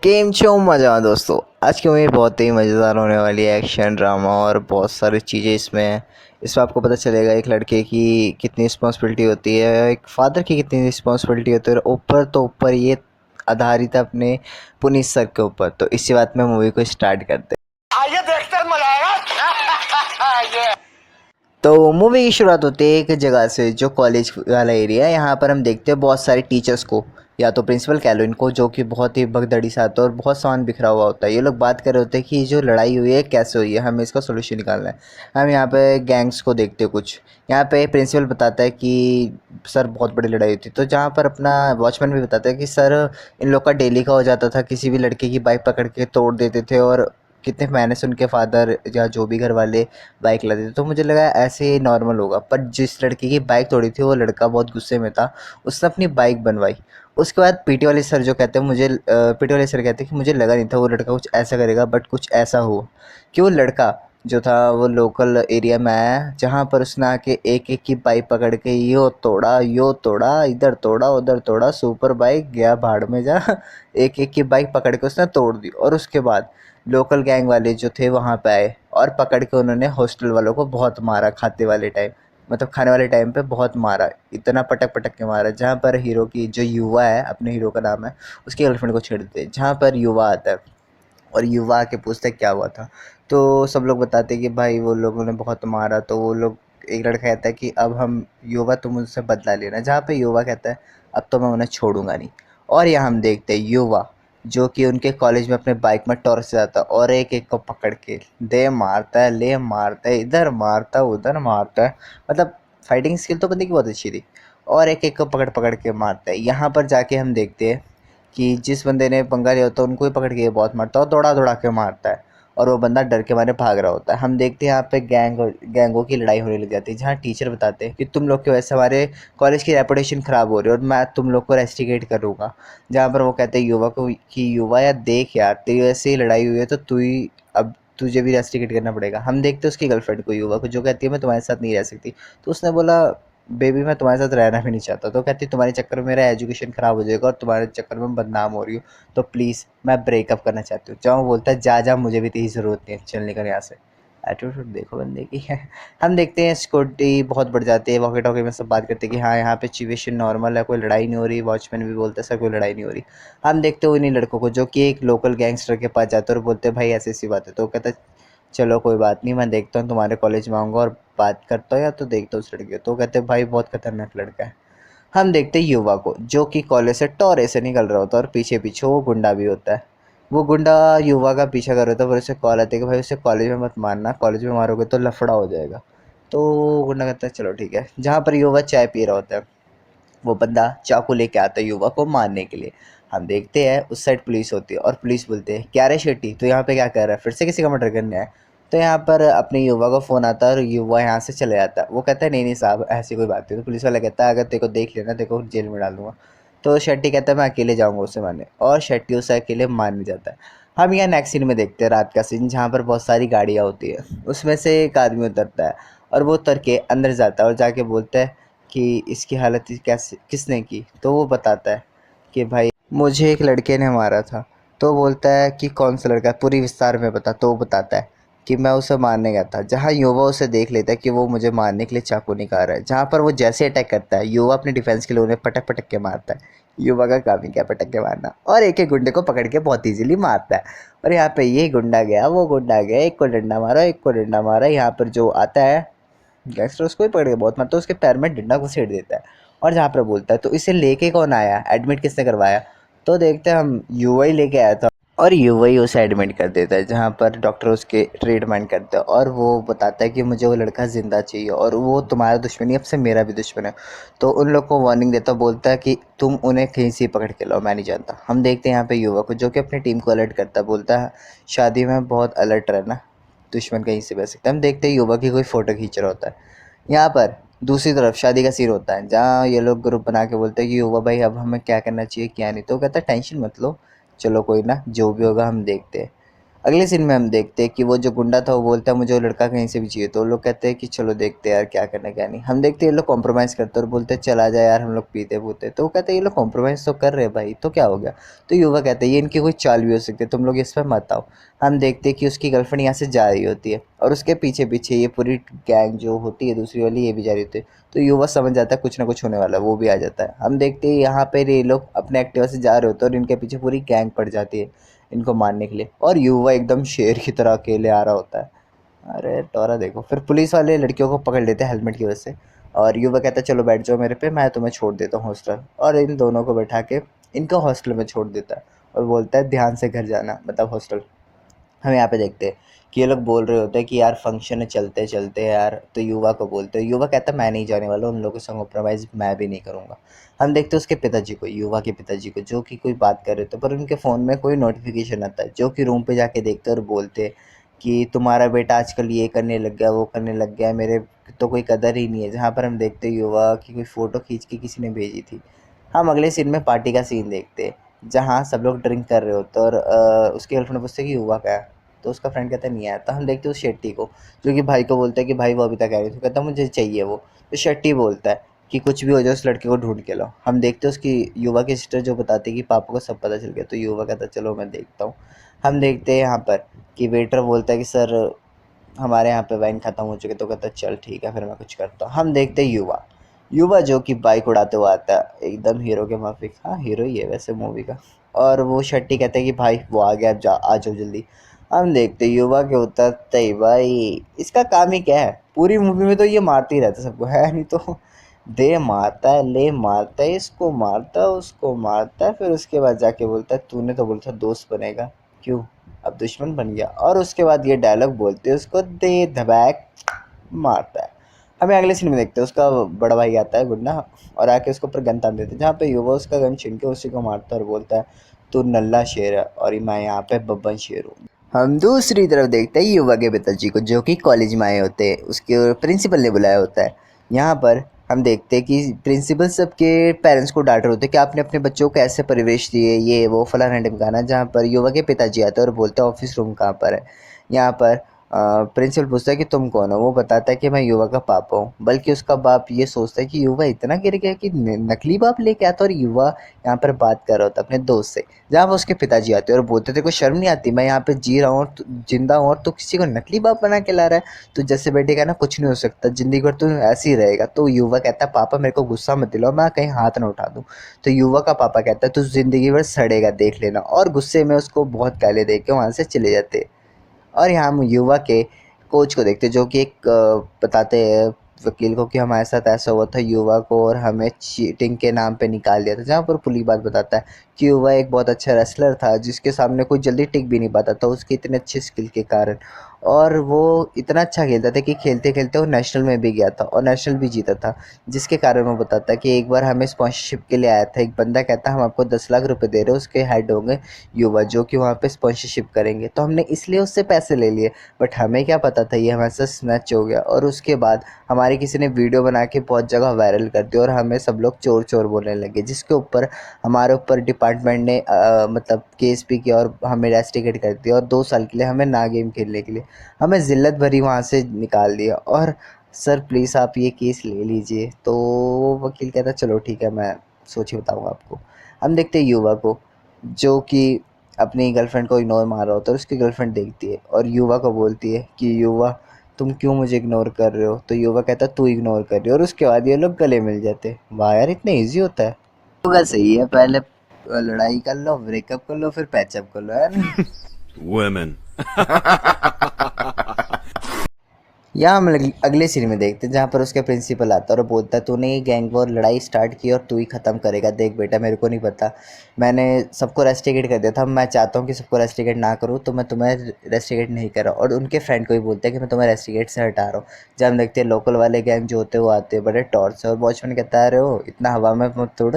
Game show मज़ा दोस्तों। आज की मूवी बहुत ही मज़ेदार होने वाली है। एक्शन ड्रामा और बहुत सारी चीज़ें इसमें हैं। इसमें आपको पता चलेगा एक लड़के की कितनी रिस्पॉन्सिबिलिटी होती है, एक फादर की कितनी रिस्पॉन्सिबिलिटी होती है, और ऊपर तो ऊपर ये आधारित है अपने पुनीत सर के ऊपर। तो इसी बात में मूवी को स्टार्ट करते हैं। आइए देखते हैं, मजा आएगा। तो मूवी की शुरुआत होती है एक जगह से जो कॉलेज वाला एरिया है। यहाँ पर हम देखते हैं बहुत सारे टीचर्स को, या तो प्रिंसिपल कह लो इनको, जो कि बहुत ही भगदड़ी से आते हैं और बहुत सामान बिखरा हुआ होता है। ये लोग बात कर रहे होते हैं कि ये जो लड़ाई हुई है कैसे हुई है, हमें इसका सोल्यूशन निकालना है। हम यहाँ पे गैंग्स को देखते हैं कुछ। यहाँ पे प्रिंसिपल बताता है कि सर बहुत बड़ी लड़ाई हुई थी। तो जहाँ पर अपना वॉचमैन भी बताता है कि सर इन लोग का डेली का हो जाता था, किसी भी लड़के की बाइक पकड़ के तोड़ देते थे, और कितने महीने से उनके फादर या जो भी घर वाले बाइक लाते थे। तो मुझे लगा ऐसे ही नॉर्मल होगा, पर जिस लड़की की बाइक तोड़ी थी वो लड़का बहुत गुस्से में था, उसने अपनी बाइक बनवाई। उसके बाद पीटी वाले सर जो कहते हैं मुझे पीटी वाले सर कहते हैं कि मुझे लगा नहीं था वो लड़का कुछ ऐसा करेगा, बट कुछ ऐसा हुआ कि वो लड़का जो था वो लोकल एरिया में आया, जहाँ पर उसने आके एक एक की बाइक पकड़ के यो तोड़ा, इधर तोड़ा उधर तोड़ा, सुपर बाइक गया भाड़ में जा। एक एक की बाइक पकड़ के उसने तोड़ दी। और उसके बाद लोकल गैंग वाले जो थे वहाँ पे आए और पकड़ के उन्होंने हॉस्टल वालों को बहुत मारा। खाते वाले टाइम, मतलब खाने वाले टाइम पे बहुत मारा, इतना पटक पटक के मारा। जहाँ पर हीरो की जो युवा है, अपने हीरो का नाम है, उसकी गर्लफ्रेंड को छेड़ देते हैं। जहाँ पर युवा आता है और युवा आके पूछता है क्या हुआ था, तो सब लोग बताते हैं कि भाई वो लोगों ने बहुत मारा। तो वो लोग, एक लड़का कहता है कि अब हम युवा तुम मुझसे बदला लेना, जहाँ पे युवा कहता है अब तो मैं उन्हें छोड़ूंगा नहीं। और यहाँ हम देखते हैं युवा जो कि उनके कॉलेज में अपने बाइक में टॉर्च से जाता है और एक एक को पकड़ के दे मारता है, ले मारता है, इधर मारता है उधर मारता है। मतलब फाइटिंग स्किल तो बंदे की बहुत अच्छी थी, और एक एक को पकड़ पकड़ के मारता है। यहाँ पर जाके हम देखते हैं कि जिस बंदे ने पंगा लिया होता है उनको ही पकड़ के ये बहुत मारता है और दौड़ा दौड़ा के मारता है, और वो बंदा डर के मारे भाग रहा होता है। हम देखते हैं यहाँ पे गैंगों की लड़ाई होने लग जाती है, जहाँ टीचर बताते हैं कि तुम लोग की वजह से हमारे कॉलेज की रेपुटेशन ख़राब हो रही है और मैं तुम लोग को रेस्टिकेट करूँगा। जहाँ पर वो कहते हैं युवा को कि युवा यार देख यार, तेरी वजह से ही लड़ाई हुई है तो तू ही अब तुझे भी रेस्टिकेट करना पड़ेगा। हम देखते हैं उसकी गर्लफ्रेंड को, युवा को, जो कहती है मैं तुम्हारे साथ नहीं रह सकती। तो उसने बोला बेबी मैं तुम्हारे साथ रहना भी नहीं चाहता। तो कहती तुम्हारे चक्कर में मेरा एजुकेशन ख़राब हो जाएगा और तुम्हारे चक्कर में बदनाम हो रही हूँ, तो प्लीज़ मैं ब्रेकअप करना चाहती हूँ। जहाँ वो बोलता है जा जा, मुझे भी तेरी ज़रूरत नहीं है, चल निकल यहाँ से। एटीट्यूड देखो बंदे की है। हम देखते हैं सिक्योरिटी बहुत बढ़ जाती है, वॉकी टॉकी में सब बात करते हैं कि हाँ यहाँ पे सिचुएशन नॉर्मल है, कोई लड़ाई नहीं हो रही। वॉचमैन भी बोलता है सर कोई लड़ाई नहीं हो रही। हम देखते हो इन्हीं लड़कों को जो कि एक लोकल गैंगस्टर के पास जाते हैं और बोलते हैं भाई ऐसी ऐसी बात है। तो वो कहता है चलो कोई बात नहीं, मैं देखता हूँ तुम्हारे कॉलेज में आऊँगा और बात करता हूँ, या तो देखता हूँ उस लड़के को। तो कहते हैं भाई बहुत खतरनाक लड़का है। हम देखते हैं युवा को जो कि कॉलेज से टोरे से निकल रहा होता है और पीछे पीछे वो गुंडा भी होता है। वो गुंडा युवा का पीछा कर रहा था, फिर उसे कॉल आती है कि भाई उसे कॉलेज में मत मारना, कॉलेज में मारोगे तो लफड़ा हो जाएगा। तो गुंडा कहता है चलो ठीक है। जहाँ पर युवा चाय पी रहा होता है, वो बंदा चाकू लेके आता है युवा को मारने के लिए। हम देखते हैं उस साइड पुलिस होती है और पुलिस बोलते हैं क्या रे शेट्टी तो यहाँ पे क्या कर रहा है, फिर से किसी का मर्डर करने आया। तो यहाँ पर अपने युवा का फ़ोन आता है और युवा यहाँ से चले जाता है। वो कहता है नहीं नहीं साहब ऐसी कोई बात नहीं। तो पुलिस वाला कहता है अगर तेरे को देख लेना तेरे को जेल में डाल दूंगा। तो शेट्टी कहता है मैं अकेले जाऊँगा उसे मारने, और शेट्टी उसे अकेले मारने जाता है। हम यहाँ नेक्स्ट सीन में देखते हैं रात का सीन, जहाँ पर बहुत सारी गाड़ियाँ होती है। उसमें से एक आदमी उतरता है और वो उतर के अंदर जाता है और जाके बोलता है कि इसकी हालत कैसे किसने की। तो वो बताता है कि भाई मुझे एक लड़के ने मारा था। तो बोलता है कि कौन सा लड़का है, पूरी विस्तार में बता। तो वो बताता है कि मैं उसे मारने गया था। जहाँ युवा उसे देख लेता है कि वो मुझे मारने के लिए चाकू निकाल रहा है। जहाँ पर वो जैसे अटैक करता है युवा अपने डिफेंस के लिए उन्हें पटक पटक के मारता है। युवा का काम ही क्या पटक के मारना, और एक एक गुंडे को पकड़ के बहुत ईजिली मारता है। और यहाँ पे ये गुंडा गया वो गुंडा गया, एक को डंडा मारा एक को डंडा मारा। यहाँ पर जो आता है गैंगस्टर उसको ही पकड़ के बहुत मारता है, उसके पैर में डंडा घुसेड़ देता है। और जहाँ पर बोलता है तो इसे लेके कौन आया, एडमिट किसने करवाया। तो देखते हैं हम युवा ही लेके आया था, और युवा ही उसे एडमिट कर देता है। जहाँ पर डॉक्टर उसके ट्रीटमेंट करते हैं और वो बताता है कि मुझे वो लड़का ज़िंदा चाहिए और वो तुम्हारा दुश्मन ही अब से मेरा भी दुश्मन है। तो उन लोग को वार्निंग देता बोलता है कि तुम उन्हें कहीं से पकड़ के लाओ, मैं नहीं जानता। हम देखते हैं यहाँ पे युवा को जो कि अपनी टीम को अलर्ट करता है, बोलता है शादी में बहुत अलर्ट रहना, दुश्मन कहीं से बच सकता है। हम देखते हैं युवा की कोई फ़ोटो खींच रहा होता है। यहाँ पर दूसरी तरफ शादी का सीन होता है, जहाँ ये लोग ग्रुप बना के बोलते हैं कि युवा भाई अब हमें क्या करना चाहिए क्या नहीं। तो कहता है टेंशन मत लो, चलो कोई ना जो भी होगा हम देखते हैं। अगले सीन में हम देखते हैं कि वो जो गुंडा था वो बोलता है मुझे वो लड़का कहीं से भी चाहिए, तो वो लोग कहते हैं कि चलो देखते हैं यार क्या करना क्या नहीं। हम देखते हैं ये लोग कॉम्प्रोमाइज़ करते हैं और बोलते हैं चला जाए यार हम लोग पीते पूते, तो वो कहते हैं ये लोग कॉम्प्रोमाइज़ तो कर रहे हैं भाई, तो क्या हो गया। तो युवा कहते हैं ये इनकी कोई चाल भी हो सकती है, तुम लोग इस पर मत आओ। हम देखते हैं कि उसकी गर्लफ्रेंड यहाँ से जा रही होती है और उसके पीछे पीछे ये पूरी गैंग जो होती है दूसरी वाली ये भी जा रही होती है। तो युवा समझ जाता है कुछ ना कुछ होने वाला है, वो भी आ जाता है। हम देखते हैं यहाँ पर ये लोग अपने एक्टिवा से जा रहे होते हैं और इनके पीछे पूरी गैंग पड़ जाती है इनको मारने के लिए, और युवा एकदम शेर की तरह अकेले आ रहा होता है। अरे टोरा देखो, फिर पुलिस वाले लड़कियों को पकड़ लेते हैं हेलमेट की वजह से, और युवा कहता है चलो बैठ जाओ मेरे पे, मैं तुम्हें छोड़ देता हूँ हॉस्टल, और इन दोनों को बैठा के इनको हॉस्टल में छोड़ देता है और बोलता है ध्यान से घर जाना, मतलब हॉस्टल। हम यहाँ पे देखते हैं कि ये लोग बोल रहे होते हैं कि यार फंक्शन है चलते चलते यार, तो युवा को बोलते हैं, युवा कहता है मैं नहीं जाने वाला, उन लोगों से कॉम्प्रोमाइज़ मैं भी नहीं करूँगा। हम देखते हैं उसके पिताजी को, युवा के पिताजी को, जो कि कोई बात कर रहे थे पर उनके फ़ोन में कोई नोटिफिकेशन आता है, जो कि रूम पे जाके देखते हैं और बोलते हैं कि तुम्हारा बेटा आजकल ये करने लग गया वो करने लग गया, मेरे तो कोई कदर ही नहीं है। जहाँ पर हम देखते हैं युवा की कोई फ़ोटो खींच के किसी ने भेजी थी। हम अगले सीन में पार्टी का सीन देखते हैं जहाँ सब लोग ड्रिंक कर रहे होते हैं और उसकी गर्लफ्रेंड पूछते हैं कि युवा क्या है, तो उसका फ्रेंड कहता है नहीं आया। तो हम देखते हैं उस शेट्टी को, जो कि भाई को बोलता है कि भाई वो अभी तक आया नहीं, तो कहता है मुझे चाहिए वो। तो शेट्टी बोलता है कि कुछ भी हो जाए उस लड़के को ढूंढ के लाओ। हम देखते हैं उसकी युवा की सिस्टर जो बताती है कि पापा को सब पता चल गया, तो युवा कहता है चलो मैं देखता हूँ। हम देखते हैं यहाँ पर कि वेटर बोलता है कि सर हमारे यहाँ पे वाइन ख़त्म हो चुके, तो कहता है चल ठीक है फिर मैं कुछ करता हूँ। हम देखते हैं युवा, युवा जो कि बाइक उड़ाते हुए आता है एकदम हीरो के माफिक, हाँ हीरो ही है वैसे मूवी का। और वो शेट्टी कहते हैं कि भाई वो आ गया अब जा आ जाओ जल्दी। हम देखते युवा के उतरते ही भाई इसका काम ही क्या है, पूरी मूवी में तो ये मारते ही रहता है सबको, है नहीं तो दे मारता है ले मारता है, इसको मारता है उसको मारता है, फिर उसके बाद जाके बोलता है तूने तो बोला था दोस्त बनेगा, क्यों अब दुश्मन बन गया। और उसके बाद ये डायलॉग बोलते हैं उसको दे धबैक मारता है। हमें अगले सीन में देखते हैं उसका बड़ा भाई आता है गुंडा और आके उसके ऊपर गन तान देते हैं, जहाँ पे युवा उसका गन छीन के उसी को मारता है और बोलता है तू नल्ला शेर है और मैं यहाँ पे बब्बन शेर हूँ। हम दूसरी तरफ देखते हैं युवा के पिताजी को, जो कि कॉलेज में आए होते हैं, उसके प्रिंसिपल ने बुलाया होता है। यहाँ पर हम देखते हैं कि प्रिंसिपल सबके पेरेंट्स को डांट रहे होते हैं कि आपने अपने बच्चों को ऐसे परिवेश दिए ये वो फलाना ढिमकाना, जहाँ पर युवा के पिताजी आते हैं और बोलते हैं ऑफिस रूम कहाँ पर है। यहाँ पर प्रिंसिपल पूछता है कि तुम कौन हो, वो बताता है कि मैं युवा का पापा हूँ, बल्कि उसका बाप ये सोचता है कि युवा इतना गिर गया कि नकली बाप लेके आता, और युवा यहाँ पर बात कर रहा होता है अपने दोस्त से, जहाँ पर उसके पिताजी आते हैं और बोलते थे कोई शर्म नहीं आती, मैं यहाँ पे जी रहा हूँ जिंदा हूँ और तू किसी को नकली बाप बना के ला रहा है, तो जैसे बैठेगा ना कुछ नहीं हो सकता, जिंदगी भर तू ऐसे ही रहेगा। तो युवा कहता है पापा मेरे को गुस्सा मत दिलाओ, मैं कहीं हाथ ना उठा दूँ। तो युवा का पापा कहता है तू जिंदगी भर सड़ेगा देख लेना, और गुस्से में उसको बहुत गाली दे के वहाँ से चले जाते। और यहाँ हम युवा के कोच को देखते हैं, जो कि एक बताते हैं वकील को कि हमारे साथ ऐसा हुआ था युवा को और हमें चीटिंग के नाम पे निकाल दिया था, जहाँ पर पुलिस बात बताता है कि युवा एक बहुत अच्छा रेसलर था जिसके सामने कोई जल्दी टिक भी नहीं पाता था उसकी इतने अच्छे स्किल के कारण, और वो इतना अच्छा खेलता था कि खेलते खेलते वो नेशनल में भी गया था और नेशनल भी जीता था, जिसके कारण वो बताता है कि एक बार हमें स्पॉन्सरशिप के लिए आया था एक बंदा, कहता हम आपको 10 लाख रुपए दे रहे हो, उसके हेड होंगे युवा जो कि वहाँ पे स्पॉन्सरशिप करेंगे, तो हमने इसलिए उससे पैसे ले लिए, बट हमें क्या पता था ये हमारे साथ स्नैच हो गया। और उसके बाद हमारे किसी ने वीडियो बना के बहुत जगह वायरल कर दी और हमें सब लोग चोर चोर बोलने लगे, जिसके ऊपर हमारे ऊपर डिपार्टमेंट ने मतलब केस भी किया और हमें रेस्टिकेट कर दिया और 2 साल के लिए हमें ना गेम खेलने के लिए हमें ज़िल्लत भरी वहाँ से निकाल दिया। और सर प्लीज़ आप ये केस ले लीजिए, तो वो वकील कहता चलो ठीक है मैं सोच के बताऊँगा आपको। हम देखते हैं युवा को, जो कि अपनी गर्लफ्रेंड को इग्नोर मार रहा होता है और उसकी गर्लफ्रेंड देखती है और युवा को बोलती है कि युवा तुम क्यों मुझे इग्नोर कर रहे हो, तो युवा कहता है तू इग्नोर कर रही हो, और उसके बाद ये लोग गले मिल जाते हैं। वाह यार इतना ईजी होता है। होगा सही है, पहले लड़ाई कर लो ब्रेकअप कर लो फिर पैचअप कर लो यार। Women. यहाँ हम अगले सीन में देखते हैं जहाँ पर उसके प्रिंसिपल आता है और बोलता है तूने ये गैंग वॉर लड़ाई स्टार्ट की और तू ही ख़त्म करेगा, देख बेटा मेरे को नहीं पता, मैंने सबको रेस्ट्रिकेट कर दिया था, मैं चाहता हूँ कि सबको रेस्ट्रिकेट ना करूँ, तो मैं तुम्हें रेस्ट्रिकेट नहीं कर रहा। और उनके फ्रेंड को भी बोलते हैं कि मैं तुम्हें रेस्ट्रिकेट से हटा रहा हूँ। जब हम देखते हैं लोकल वाले गैंग जो होते हैं वो आते हैं बड़े टॉर्च से, और वॉचमैन कहता है अरे हो इतना हवा में मत तोड़,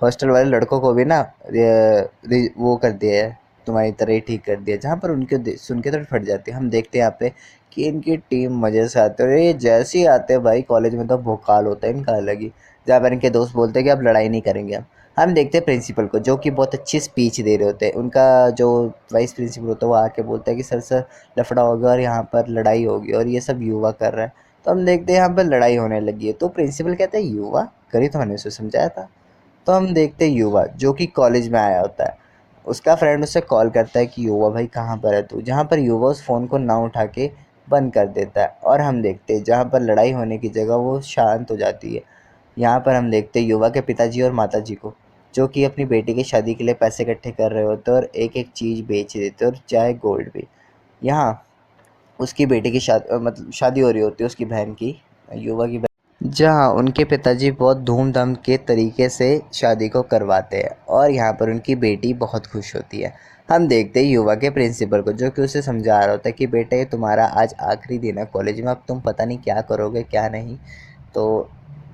हॉस्टल वाले लड़कों को भी ना वो कर दिया है तुम्हारी तरह ही ठीक कर दिया, जहाँ पर उनके सुन के तो फट जाती है। हम देखते हैं यहाँ पे कि इनकी टीम मज़े से आते हैं और ये जैसे ही आते हैं भाई कॉलेज में तो भोकाल होता है इनका अलग ही, जहाँ पर इनके दोस्त बोलते हैं कि अब लड़ाई नहीं करेंगे हम देखते हैं प्रिंसिपल को, जो कि बहुत अच्छी स्पीच दे रहे होते हैं। उनका जो वाइस प्रिंसिपल होता है वो आके बोलता है कि सर सर लफड़ा हो गया और यहाँ पर लड़ाई होगी और ये सब युवा कर रहा है। तो हम देखते हैं यहाँ पर लड़ाई होने लगी है, तो प्रिंसिपल कहता है युवा करी, तो मैंने उसे समझाया था। तो हम देखते हैं युवा जो कि कॉलेज में आया होता है, उसका फ्रेंड उससे कॉल करता है कि युवा भाई कहाँ पर है तू, जहाँ पर युवा उस फ़ोन को ना उठा के बंद कर देता है। और हम देखते हैं जहाँ पर लड़ाई होने की जगह वो शांत हो जाती है। यहाँ पर हम देखते हैं युवा के पिताजी और माताजी को, जो कि अपनी बेटी की शादी के लिए पैसे इकट्ठे कर रहे होते हैं और एक एक चीज़ बेच देते हैं, और चाहे गोल्ड भी। यहाँ उसकी बेटी की मतलब शादी हो रही होती है उसकी बहन की, युवा की बहन, जहाँ उनके पिताजी बहुत धूमधाम के तरीके से शादी को करवाते हैं और यहाँ पर उनकी बेटी बहुत खुश होती है। हम देखते हैं युवा के प्रिंसिपल को, जो कि उसे समझा रहा होता है कि बेटा ये तुम्हारा आज आखिरी दिन है कॉलेज में, अब तुम पता नहीं क्या करोगे क्या नहीं, तो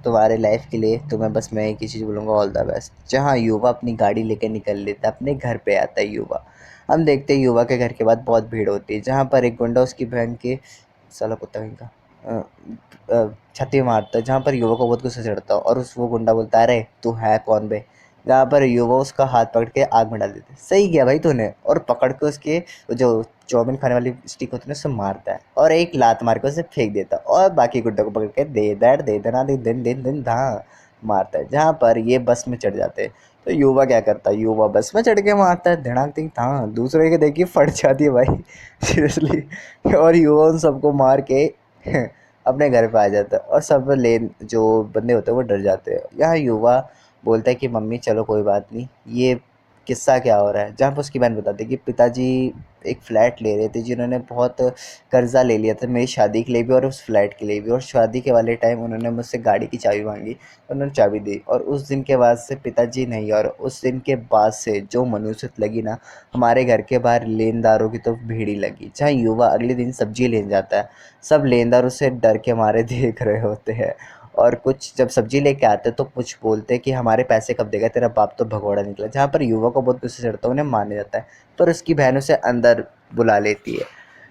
तुम्हारे लाइफ के लिए तुम्हें बस मैं एक ही चीज़ बोलूँगा, ऑल द बेस्ट। जहाँ युवा अपनी गाड़ी लेकर निकल लेता है, अपने घर पे आता है युवा। हम देखते हैं युवा के घर के बाद बहुत भीड़ होती है, जहाँ पर एक गुंडा उसकी बहन के साला कुत्ता कहीं का छाती में मारता है, जहाँ पर युवा को बहुत गुस्सा चढ़ता है और उस वो गुंडा बोलता है अरे तू है कौन बे, जहाँ पर युवा उसका हाथ पकड़ के आग में डाल देते हैं। सही किया भाई तूने, और पकड़ के उसके जो चाउमीन खाने वाली स्टिक होती है ना उससे मारता है और एक लात मार के उसे फेंक देता है, और बाकी गुड्डे को पकड़ के दे दैट दे देना दे दिन दिन दिन धा मारता है। जहाँ पर ये बस में चढ़ जाते हैं, तो युवा क्या करता है, युवा बस में चढ़ के मारता है धड़ाक टिंग था, दूसरे के देखिए फट जाती है भाई सीरियसली। और युवा उन सबको मार के अपने घर पे आ जाता है और सब जो बंदे होते हैं वो डर जाते हैं। यहाँ युवा बोलता है कि मम्मी चलो कोई बात नहीं, ये किस्सा क्या हो रहा है, जहाँ पर उसकी बहन बताती है कि पिताजी एक फ़्लैट ले रहे थे, जिन्होंने बहुत कर्जा ले लिया था मेरी शादी के लिए भी और उस फ्लैट के लिए भी, और शादी के वाले टाइम उन्होंने मुझसे गाड़ी की चाबी मांगी, उन्होंने चाबी दी, और उस दिन के बाद से पिताजी नहीं, और उस दिन के बाद से जो मनुष्यत लगी ना, हमारे घर के बाहर लेनदारों की तो भीड़ ही लगी। जहाँ युवा अगले दिन सब्जी लेने जाता है, सब लेनदार उसे डर के मारे देख रहे होते हैं, और कुछ जब सब्जी लेके आते तो कुछ बोलते हैं कि हमारे पैसे कब देगा, तेरा बाप तो भगोड़ा निकला। जहाँ पर युवा को बहुत गुस्सा चढ़ता है, उन्हें मारने जाता है, पर उसकी बहन उसे अंदर बुला लेती है।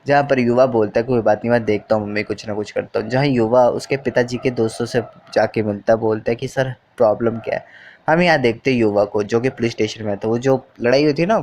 जहाँ पर युवा बोलता है कोई बात नहीं मैं देखता हूँ मम्मी, कुछ ना कुछ करता हूँ। जहाँ युवा उसके पिताजी के दोस्तों से जाके मिलता है, बोलता है कि सर प्रॉब्लम क्या है। हम यहाँ देखते हैं युवा को, जो कि पुलिस स्टेशन में था, वो जो लड़ाई हुई थी ना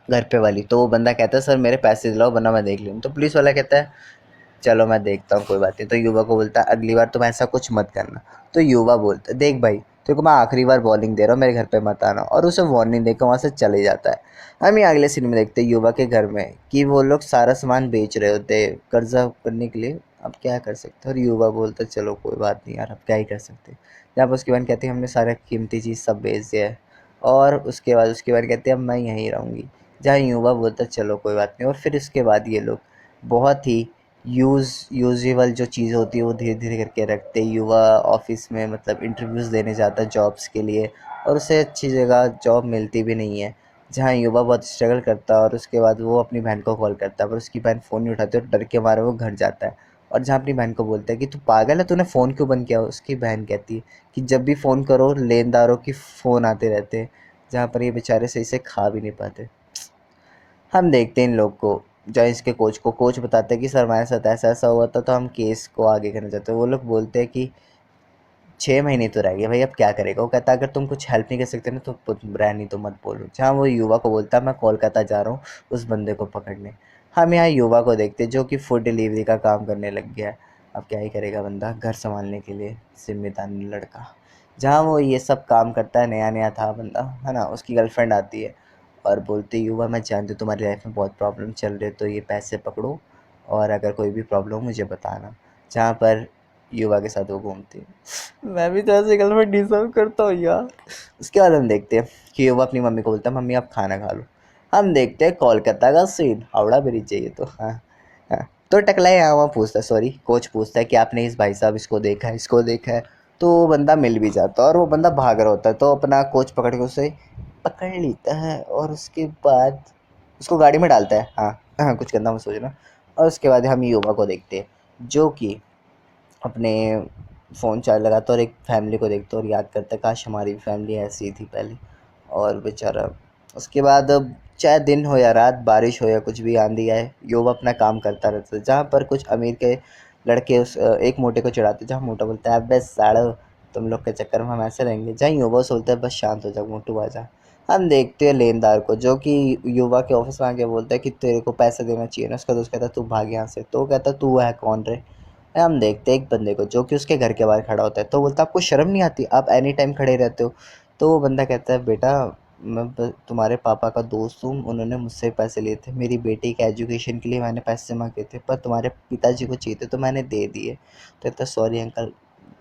घर पे वाली, तो वो बंदा कहता है सर मेरे पैसे दिलाओ वरना मैं देख लूँ। तो पुलिस वाला कहता है चलो मैं देखता हूँ कोई बात नहीं। तो युवा को बोलता है अगली बार तुम ऐसा कुछ मत करना। तो युवा बोलता है देख भाई तेरे को मैं आखिरी बार वार्निंग दे रहा हूँ, मेरे घर पे मत आना, और उसे वार्निंग देकर वहाँ से चले जाता है। हम ये अगले सीन में देखते हैं युवा के घर में कि वो लोग सारा सामान बेच रहे होते हैं कर्जा करने के लिए। अब क्या कर सकते हैं, और युवा बोलता है चलो कोई बात नहीं यार अब क्या ही कर सकते हैं। जहाँ पर उसकी बहन कहती है हमने सारा कीमती चीज़ सब बेच दिया है, और उसके बाद उसकी बहन कहती है अब मैं यहीं रहूँगी। जहाँ युवा बोलता है चलो कोई बात नहीं, और फिर इसके बाद ये लोग बहुत ही यूज़ेबल जो चीज़ होती है वो धीरे धीरे करके रखते। युवा ऑफिस में मतलब इंटरव्यूज़ देने जाता है जॉब्स के लिए, और उसे अच्छी जगह जॉब मिलती भी नहीं है। जहाँ युवा बहुत स्ट्रगल करता है, और उसके बाद वो अपनी बहन को कॉल करता है, पर उसकी बहन फ़ोन नहीं उठाती और डर के मारे वो घर जाता है। और जहाँ अपनी बहन को बोलता है कि तू पागल है, तूने फ़ोन क्यों बंद किया, उसकी बहन कहती है कि जब भी फ़ोन करो लेनदारों की फ़ोन आते रहते हैं। जहाँ पर ये बेचारे सही से खा भी नहीं पाते। हम देखते हैं इन लोग को, जहाँ इसके कोच बताते हैं कि सर हमारे साथ ऐसा-ऐसा हुआ था, तो हम केस को आगे करना चाहते हैं। वो लोग बोलते हैं कि 6 महीने तो रह गए भाई अब क्या करेगा? वो कहता है अगर तुम कुछ हेल्प नहीं कर सकते ना तो रहने तो मत बोलो। जहाँ वो युवा को बोलता है मैं कोलकाता जा रहा हूँ उस बंदे को पकड़ने। हम यहाँ युवा को देखते हैं जो कि फूड डिलीवरी का काम करने लग गया है। अब क्या ही करेगा बंदा घर सँभालने के लिए, ज़िम्मेदार लड़का। जहाँ वो ये सब काम करता है, नया-नया था बंदा, है ना? उसकी गर्लफ्रेंड आती है और बोलती है युवा मैं जानती हूँ तुम्हारी लाइफ में बहुत प्रॉब्लम चल रही है, तो ये पैसे पकड़ो और अगर कोई भी प्रॉब्लम हो मुझे बताना। जहाँ पर युवा के साथ वो घूमती है। मैं भी तो ऐसे गर्लफ्रेंड डिज़र्व करता हूँ यार। उसके बाद हम देखते हैं कि युवा अपनी मम्मी को बोलता है मम्मी आप खाना खा लो। हम देखते हैं कोलकाता का सीन, हावड़ा ब्रिज चाहिए तो हाँ हाँ। तो टकला यहाँ वहाँ पूछता है, सॉरी कोच पूछता है कि आपने इस भाई साहब इसको देखा है। तो वो बंदा मिल भी जाता है और वो बंदा भाग रहा होता है, तो अपना कोच पकड़ के उसे पकड़ लेता है और उसके बाद उसको गाड़ी में डालता है। हाँ हाँ कुछ करना मत सोचना। और उसके बाद हम युवा को देखते हैं जो कि अपने फ़ोन चार्ज लगाता है और एक फैमिली को देखता है और याद करता है काश हमारी भी फैमिली ऐसी ही थी पहले। और बेचारा उसके बाद अब चाहे दिन हो या रात, बारिश हो या कुछ भी आंधी आए, युवा अपना काम करता रहता है। जहाँ पर कुछ अमीर के लड़के एक मोटे को चिढ़ाते, जहाँ मोटा बोलता है अबे सालो तुम लोग के चक्कर में हम ऐसे रहेंगे। जहाँ युवा सोचते हैं बस शांत हो जाओ मोटू आजा। हम देखते हैं लेनदार को जो कि युवा के ऑफिस में आके बोलता है कि तेरे को पैसे देना चाहिए ना। उसका दोस्त कहता है तू भाग यहाँ से। तो कहता है तू है कौन रे। हम देखते हैं एक बंदे को जो कि उसके घर के बाहर खड़ा होता है। तो बोलता है आपको शर्म नहीं आती, आप एनी टाइम खड़े रहते हो। तो वो बंदा कहता है बेटा मैं तुम्हारे पापा का दोस्त हूँ, उन्होंने मुझसे पैसे लिए थे, मेरी बेटी के एजुकेशन के लिए मैंने पैसे जमा किए थे, पर तुम्हारे पिताजी को चाहिए थे तो मैंने दे दिए। तो कहता है सॉरी अंकल,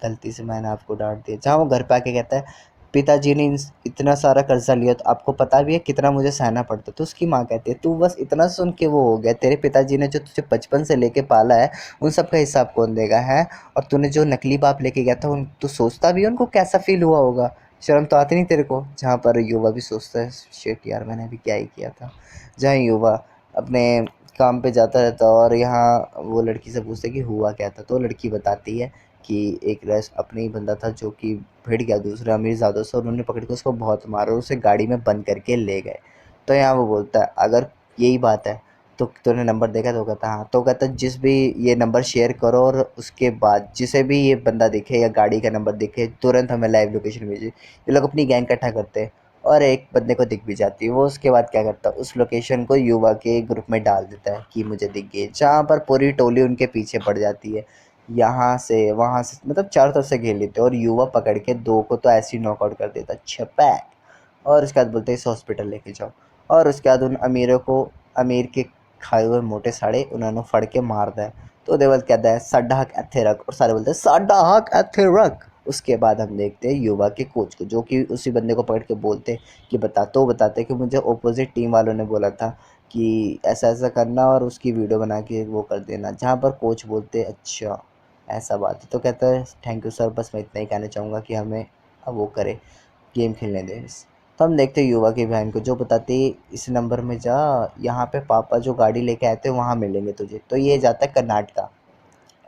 गलती से मैंने आपको डांट दिया। जहाँ वो घर पे आके कहता है पिताजी ने इतना सारा कर्जा लिया तो आपको पता भी है कितना मुझे सहना पड़ता। तो उसकी माँ कहती है तू बस इतना सुन के वो हो गया, तेरे पिताजी ने जो तुझे बचपन से लेके पाला है उन सब का हिसाब कौन देगा है। और तूने जो नकली बाप लेके गया था उन तू सोचता भी है उनको कैसा फील हुआ होगा, शर्म तो आती नहीं तेरे को। जहाँ पर युवा भी सोचता है शिट यार मैंने अभी क्या ही किया था। जहाँ युवा अपने काम पे जाता रहता और यहाँ वो लड़की से पूछते कि हुआ क्या था। तो लड़की बताती है कि एक रेस अपने ही बंदा था जो कि भिड़ गया दूसरे अमीरजादों से, और उन्होंने पकड़ के उसको बहुत मारा और उसे गाड़ी में बंद करके ले गए। तो यहाँ वो बोलता है अगर यही बात है तो तूने नंबर देखा। तो कहता हाँ। तो कहता जिस भी ये नंबर शेयर करो और उसके बाद जिसे भी ये बंदा दिखे या गाड़ी का नंबर दिखे तुरंत हमें लाइव लोकेशन भेजिए। ये लोग अपनी गैंग इकट्ठा करते हैं और एक बंदे को दिख भी जाती है। वो उसके बाद क्या करता है उस लोकेशन को युवा के ग्रुप में डाल देता है कि मुझे दिख गई। जहाँ पर पूरी टोली उनके पीछे पड़ जाती है, यहाँ से वहाँ से मतलब चारों तरफ से घेर लेते हैं और युवा पकड़ के दो को तो ऐसे ही नॉकआउट कर देता छपैक। और उसके बाद बोलते हैं इस हॉस्पिटल लेके जाओ। और उसके बाद उन अमीरों को अमीर के खाए हुए मोटे साड़े उन्होंने फड़ के मार दिया। तो देवल कहता है साडा हक एथे रख, और सारे बोलते हैं साडा हक एथे रख। उसके बाद हम देखते हैं युवा के कोच को जो कि उसी बंदे को पकड़ के बोलते हैं कि बता। तो बताते कि मुझे ऑपोजिट टीम वालों ने बोला था कि ऐसा ऐसा करना और उसकी वीडियो बना के वो कर देना। जहाँ पर कोच बोलते अच्छा ऐसा बात है। तो कहता है थैंक यू सर, बस मैं इतना ही कहना चाहूँगा कि हमें अब वो करे गेम खेलने दें। तो हम देखते हैं युवा की बहन को जो बताती है इस नंबर में जा, यहाँ पे पापा जो गाड़ी लेके आए थे वहाँ मिलेंगे तुझे। तो ये जाता है कर्नाटका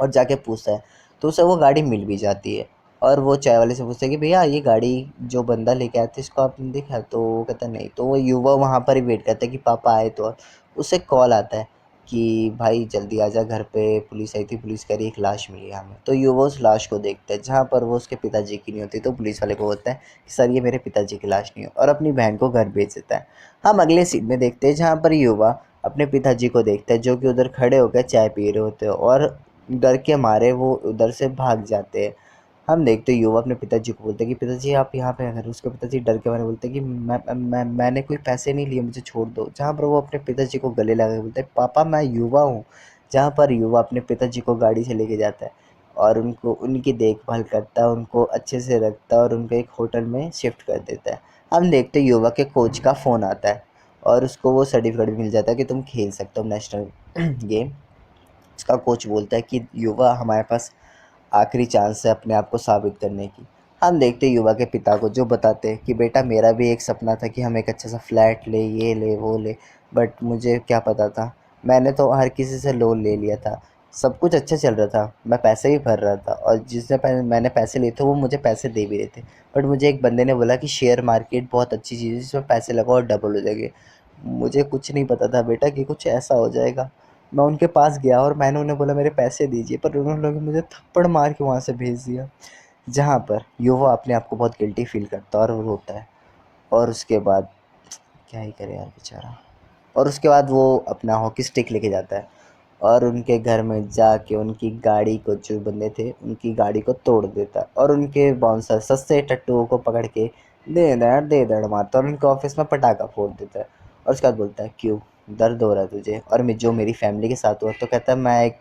और जाके पूछता है तो उसे वो गाड़ी मिल भी जाती है। और वो चाय वाले से पूछता है कि भैया ये गाड़ी जो बंदा लेके आया था इसको आपने देखा। तो वो कहता है नहीं। तो वो युवा वहाँ पर ही वेट करता है कि पापा आए। तो उसे कॉल आता है कि भाई जल्दी आजा घर पे पुलिस आई थी, पुलिस कह रही एक लाश मिली है हमें। तो युवा उस लाश को देखता है जहाँ पर वो उसके पिताजी की नहीं होती। तो पुलिस वाले को बोलता है कि सर ये मेरे पिताजी की लाश नहीं है, और अपनी बहन को घर भेज देता है। हम अगले सीन में देखते हैं जहाँ पर युवा अपने पिताजी को देखता है जो कि उधर खड़े होकर चाय पी रहे होते हैं और डर के मारे वो उधर से भाग जाते हैं। हम देखते हैं युवा अपने पिताजी को बोलते हैं कि पिताजी आप यहाँ पे अगर। उसके पिताजी डर के मारे बोलते हैं कि मैंने कोई पैसे नहीं लिए, मुझे छोड़ दो। जहाँ पर वो अपने पिताजी को गले लगा के बोलते हैं पापा मैं युवा हूँ। जहाँ पर युवा अपने पिताजी को गाड़ी से लेके जाता है और उनको उनकी देखभाल करता है, उनको अच्छे से रखता है और उनको एक होटल में शिफ्ट कर देता है। हम देखते हैं युवा के कोच का फ़ोन आता है और उसको वो सर्टिफिकेट भी मिल जाता है कि तुम खेल सकते हो नेशनल गेम। उसका कोच बोलता है कि युवा हमारे पास आखिरी चांस है अपने आप को साबित करने की। हम देखते हैं युवा के पिता को जो बताते हैं कि बेटा मेरा भी एक सपना था कि हम एक अच्छा सा फ्लैट ले, ये ले वो ले, बट मुझे क्या पता था, मैंने तो हर किसी से लोन ले लिया था। सब कुछ अच्छा चल रहा था, मैं पैसे भी भर रहा था और मैंने पैसे लिए थे वो मुझे पैसे दे भी रहे थे। बट मुझे एक बंदे ने बोला कि शेयर मार्केट बहुत अच्छी चीज़ है जिसमें पैसे लगाओ और डबल हो जाएंगे। मुझे कुछ नहीं पता था बेटा कि कुछ ऐसा हो जाएगा। मैं उनके पास गया और मैंने उन्हें बोला मेरे पैसे दीजिए, पर उन्होंने लोग मुझे थप्पड़ मार के वहाँ से भेज दिया। जहाँ पर युवा अपने आप को बहुत गिल्टी फील करता है और वो रोता है। और उसके बाद क्या ही करे यार बेचारा। और उसके बाद वो अपना हॉकी स्टिक लेके जाता है और उनके घर में जाके उनकी गाड़ी को, जो बंदे थे उनकी गाड़ी को तोड़ देता है और उनके बाउंसर सस्ते टट्टुओं को पकड़ के दे दड़ मारता है और उनके ऑफिस में पटाखा फोड़ देता है। और उसके बाद बोलता है क्यों दर्द हो रहा है तुझे और मैं जो मेरी फैमिली के साथ हुआ। तो कहता है मैं एक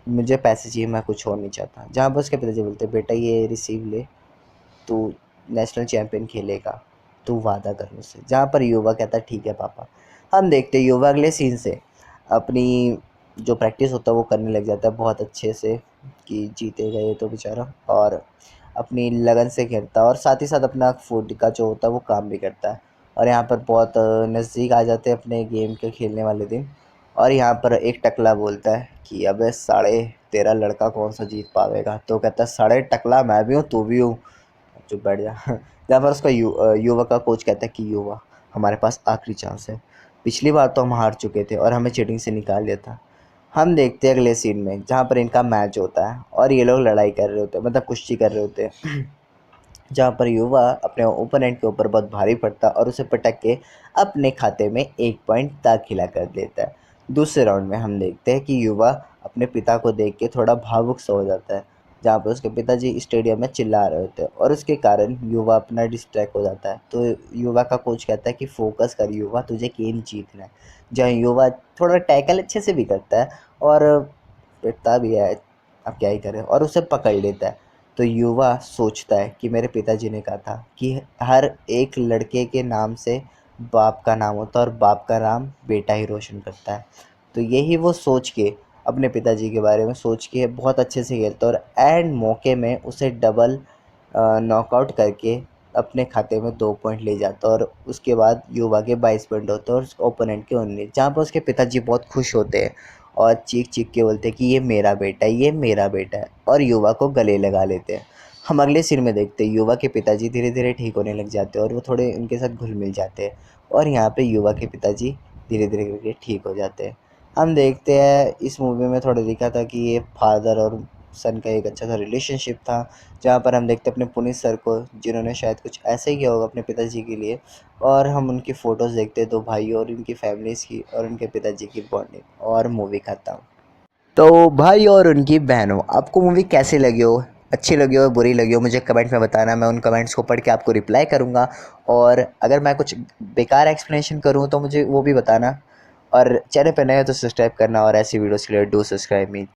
मुझे पैसे चाहिए, मैं कुछ और नहीं चाहता। जहाँ पर उसके पिताजी बोलते बेटा ये रिसीव ले, तू नेशनल चैम्पियन खेलेगा, तू वादा कर मुझसे। जहाँ पर युवा कहता है ठीक है पापा। हम देखते हैं युवा अगले सीन से अपनी जो प्रैक्टिस होता है वो करने लग जाता है बहुत अच्छे से कि जीतेगा ये तो बेचारा, और अपनी लगन से खेलता है और साथ ही साथ अपना फूड का जो होता है वो काम भी करता है। और यहाँ पर बहुत नज़दीक आ जाते हैं अपने गेम के खेलने वाले दिन। और यहाँ पर एक टकला बोलता है कि अबे साढ़े तेरा लड़का कौन सा जीत पावेगा। तो कहता है साढ़े टकला मैं भी हूँ तू भी हूँ, चुप बैठ जा। जहाँ पर उसका युवा का कोच कहता है कि युवा हमारे पास आखिरी चांस है, पिछली बार तो हम हार चुके थे और हमें चीटिंग से निकाल दिया था। हम देखते हैं अगले सीन में जहाँ पर इनका मैच होता है और ये लोग लड़ाई कर रहे होते हैं, मतलब कुश्ती कर रहे होते हैं। जहाँ पर युवा अपने ओपोनेंट के ऊपर बहुत भारी पड़ता है और उसे पटक के अपने खाते में 1 पॉइंट दाखिला कर देता है। दूसरे राउंड में हम देखते हैं कि युवा अपने पिता को देख के थोड़ा भावुक सा हो जाता है, जहाँ पर उसके पिताजी स्टेडियम में चिल्ला रहे होते हैं और उसके कारण युवा अपना डिस्ट्रैक्ट हो जाता है। तो युवा का कोच कहता है कि फोकस कर युवा, तुझे गेम जीतना है। जहाँ युवा थोड़ा टैकल अच्छे से भी करता है और पिटता भी है, अब क्या ही करें, और उसे पकड़ लेता है। तो युवा सोचता है कि मेरे पिताजी ने कहा था कि हर एक लड़के के नाम से बाप का नाम होता है और बाप का नाम बेटा ही रोशन करता है। तो यही वो सोच के अपने पिताजी के बारे में सोच के बहुत अच्छे से खेलता है और एंड मौके में उसे डबल नॉकआउट करके अपने खाते में 2 पॉइंट ले जाता है और उसके बाद युवा के 22 पॉइंट होते हैं और ओपोनेंट के 19, जहाँ पर उसके पिताजी बहुत खुश होते हैं और चीख-चीख के बोलते हैं कि ये मेरा बेटा है, ये मेरा बेटा है, और युवा को गले लगा लेते हैं। हम अगले सीन में देखते हैं युवा के पिताजी धीरे-धीरे ठीक होने लग जाते हैं और वो थोड़े उनके साथ घुल-मिल जाते हैं और यहाँ पे युवा के पिताजी धीरे-धीरे करके ठीक हो जाते हैं। हम देखते हैं इस मूवी में थोड़ा दिखा था कि ये फादर और सन का एक अच्छा सा रिलेशनशिप था, जहाँ पर हम देखते हैं अपने पुनीत सर को, जिन्होंने शायद कुछ ऐसा ही किया होगा अपने पिताजी के लिए, और हम उनकी फ़ोटोज़ देखते हैं 2 भाइयों और उनकी फैमिलीज़ की और उनके पिताजी की बॉन्डिंग, और मूवी खत्म। तो भाई और उनकी बहनों, आपको मूवी कैसी लगी हो, अच्छी लगी हो, बुरी लगी हो, मुझे कमेंट में बताना। मैं उन कमेंट्स को पढ़ के आपको रिप्लाई करूँगा और अगर मैं कुछ बेकार एक्सप्लेनेशन करूँ तो मुझे वो भी बताना। और चैनल पे नए हो तो सब्सक्राइब करना और ऐसी वीडियोज़ के लिए डू सब्सक्राइब मी।